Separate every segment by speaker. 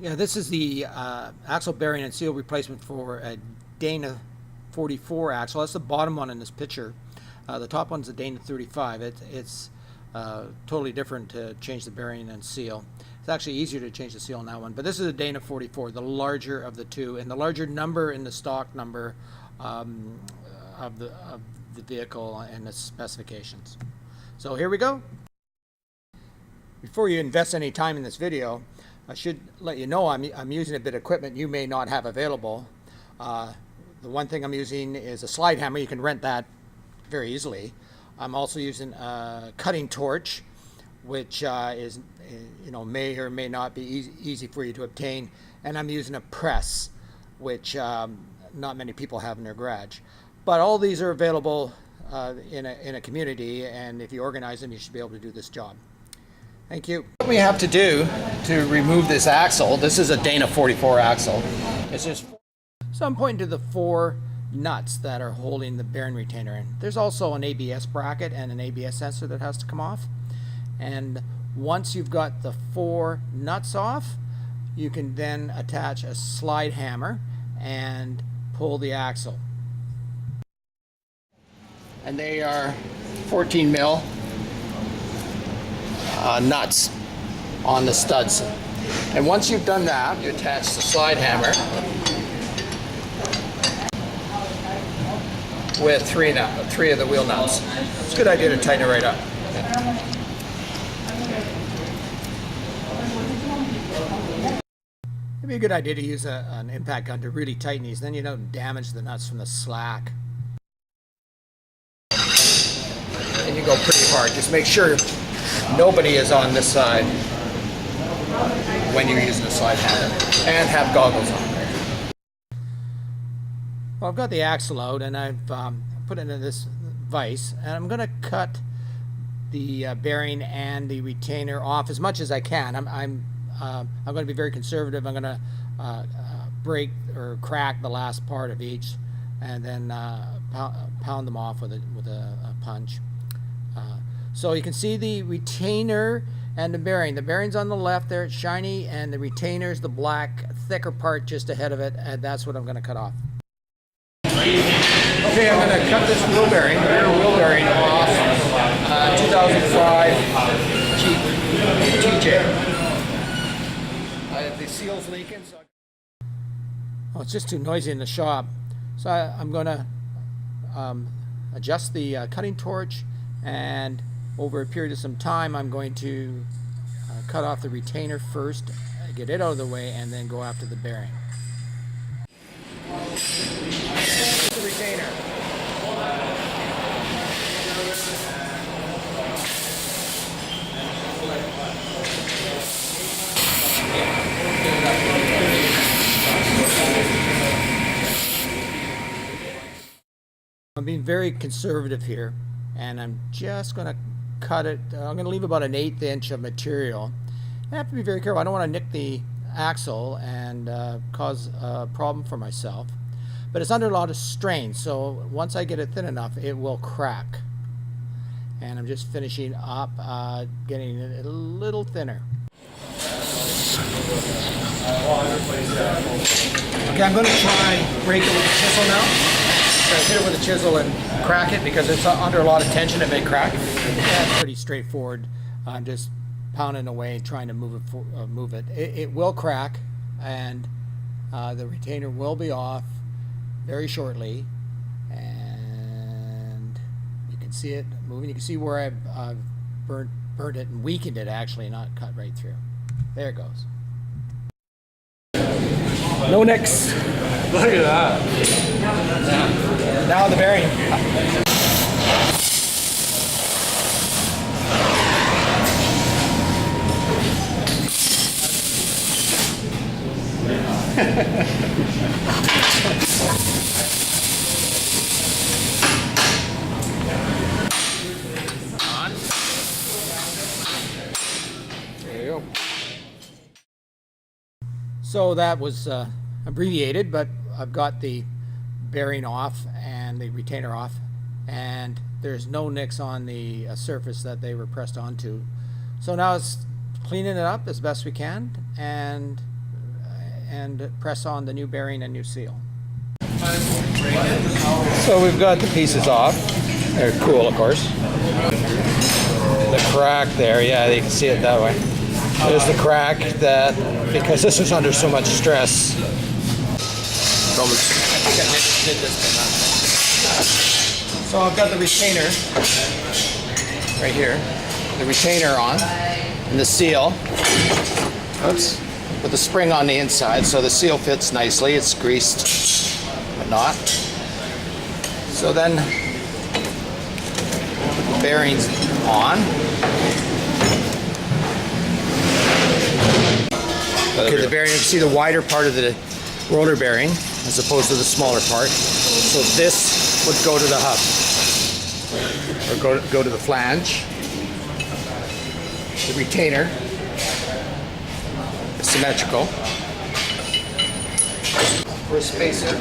Speaker 1: Yeah, this is the axle bearing and seal replacement for a Dana 44 axle. That's the bottom one in this picture. The top one's a Dana 35. It's totally different to change the bearing and seal. It's actually easier to change the seal on that one. But this is a Dana 44, the larger of the two, and the larger number in the stock number of the vehicle and the specifications. So here we go. Before you invest any time in this video, I should let you know I'm using a bit of equipment you may not have available. The one thing I'm using is a slide hammer. You can rent that very easily. I'm also using a cutting torch, which is, may or may not be easy for you to obtain. And I'm using a press, which not many people have in their garage. But all these are available in a community, and if you organize them, you should be able to do this job. Thank you. What we have to do to remove this axle, this is a Dana 44 axle. It's just, so I'm pointing to the 4 nuts that are holding the bearing retainer in. There's also an ABS bracket and an ABS sensor that has to come off. And once you've got the 4 nuts off, you can then attach a slide hammer and pull the axle. And they are 14 mil nuts on the studs. And once you've done that, you attach the slide hammer with 3 of the wheel nuts. It's a good idea to tighten it right up. It'd be a good idea to use an impact gun to really tighten these, then you don't damage the nuts from the slack. And you go pretty hard. Just make sure nobody is on this side when you're using the slide hammer, and have goggles on. Well, I've got the axle out and I've put it into this vise, and I'm going to cut the bearing and the retainer off as much as I can. I'm going to be very conservative. I'm going to break or crack the last part of each, and then pound them off with a punch. So you can see the retainer and the bearing. The bearing's on the left there, it's shiny, and the retainer's the black, thicker part just ahead of it, and that's what I'm going to cut off. Okay, I'm going to cut this wheel bearing, rear wheel bearing off 2005 Jeep TJ. The seal's leaking, so it's just too noisy in the shop. So I'm going to adjust the cutting torch, and over a period of some time I'm going to cut off the retainer first, get it out of the way, and then go after the bearing. The retainer. I'm being very conservative here, and I'm just going to cut it. I'm going to leave about an 1/8 inch of material. I have to be very careful. I don't want to nick the axle and cause a problem for myself. But it's under a lot of strain, so once I get it thin enough, it will crack. And I'm just finishing up, getting it a little thinner. Okay, I'm going to try break it with a chisel now. So I hit it with a chisel and crack it because it's under a lot of tension. It may crack. That's pretty straightforward. I'm just pounding away, trying to move it. It will crack, and the retainer will be off very shortly, and you can see it moving. You can see where I've burned it and weakened it, actually, not cut right through. There it goes. No nicks.
Speaker 2: Look at that.
Speaker 1: Now the bearing. There you go. So that was abbreviated, but I've got the bearing off and the retainer off, and there's no nicks on the surface that they were pressed onto. So now it's cleaning it up as best we can, and and press on the new bearing and new seal. So we've got the pieces off. They're cool, of course. The crack there, yeah, you can see it that way. There's the crack that, because this is under so much stress. I think I did this one. So I've got the retainer right here, the retainer on, and the seal. Oops. With the spring on the inside, so the seal fits nicely. It's greased, but not. So then, put the bearings on. Okay, the bearing, you can see the wider part of the roller bearing as opposed to the smaller part. So this would go to the hub, or go to the flange. The retainer is symmetrical. For a spacer,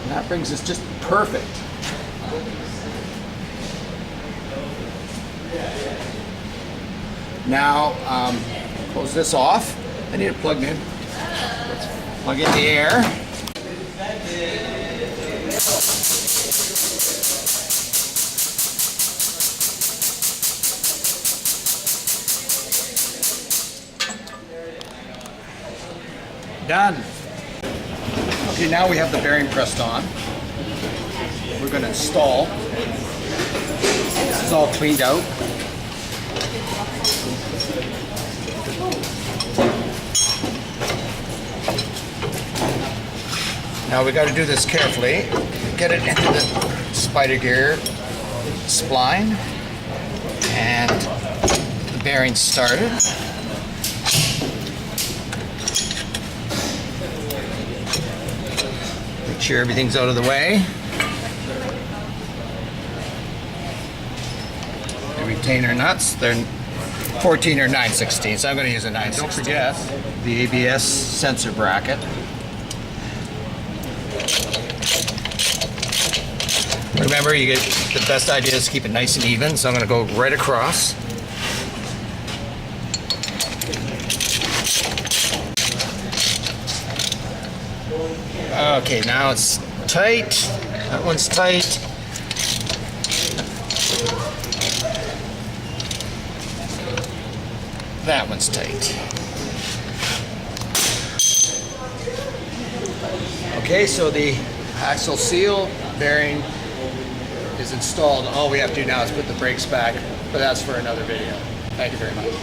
Speaker 1: and that brings us just perfect. Now, close this off. I need it plugged in. Let's plug in the air. Done. Okay, now we have the bearing pressed on. We're going to install. This is all cleaned out. Now we got to do this carefully. Get it into the spider gear spline and the bearing started. Make sure everything's out of the way. The retainer nuts, they're 14 or 9/16, so I'm going to use a 9/16. Don't forget the ABS sensor bracket. Remember, you get the best idea is to keep it nice and even, so I'm going to go right across. Okay, now it's tight. That one's tight. That one's tight. Okay, so the axle seal bearing is installed. All we have to do now is put the brakes back, but that's for another video. Thank you very much.